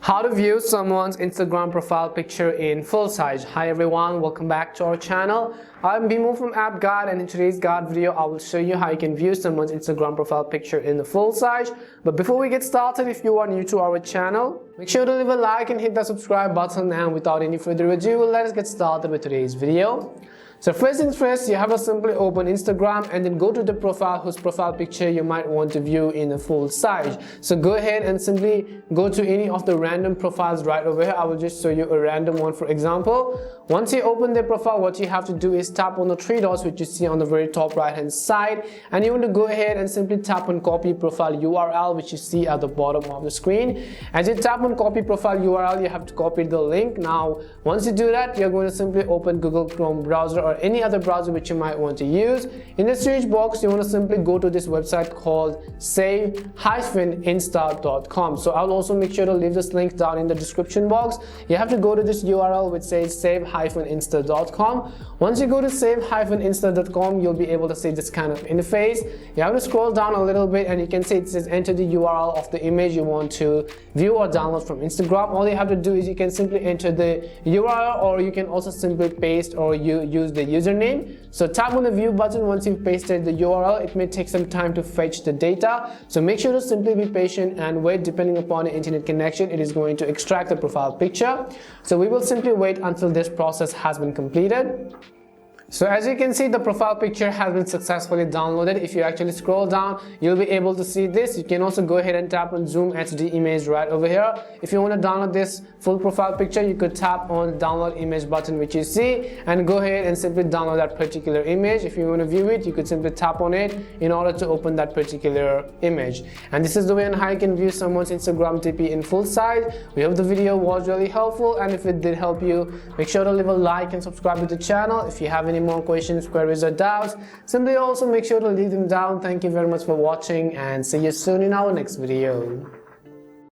How to view someone's Instagram profile picture in full size. Hi everyone, welcome back to our channel. I'm Bimo from App Guide, and in today's guide video I will show you how you can view someone's Instagram profile picture in the full size. But before we get started, if you are new to our channel, make sure to leave a like and hit the subscribe button. And without any further ado, let us get started with today's video. So first things first, you have to simply open Instagram and then go to the profile whose profile picture you might want to view in a full size. So go ahead and simply go to any of the random profiles right over here. I will just show you a random one, for example. Once you open their profile, what you have to do is tap on the three dots which you see on the very top right hand side, and you want to go ahead and simply tap on copy profile URL which you see at the bottom of the screen. As you tap on copy profile URL, you have to copy the link. Now once you do that, you're going to simply open Google Chrome browser or any other browser which you might want to use. In the search box, you want to simply go to this website called save-insta.com. So I'll also make sure to leave this link down in the description box. You have to go to this URL which says save-insta.com. Once you go to save-insta.com, you'll be able to see this kind of interface. You have to scroll down a little bit and you can see it says enter the URL of the image you want to view or download from Instagram. All you have to do is you can simply enter the URL, or you can also simply paste or use the username. So tap on the view button. Once you've pasted the URL, it may take some time to fetch the data, so make sure to simply be patient and wait. Depending upon the internet connection, it is going to extract the profile picture. So we will simply wait until this process has been completed. So as you can see, the profile picture has been successfully downloaded. If you actually scroll down, you'll be able to see this. You can also go ahead and tap on Zoom HD image right over here. If you want to download this full profile picture, you could tap on download image button which you see and go ahead and simply download that particular image. If you want to view it, you could simply tap on it in order to open that particular image. And this is the way on how you can view someone's Instagram DP in full size. We hope the video was really helpful, and if it did help you, make sure to leave a like and subscribe to the channel. If you have any more questions, queries or doubts, simply also make sure to leave them down. Thank you very much for watching, and see you soon in our next video.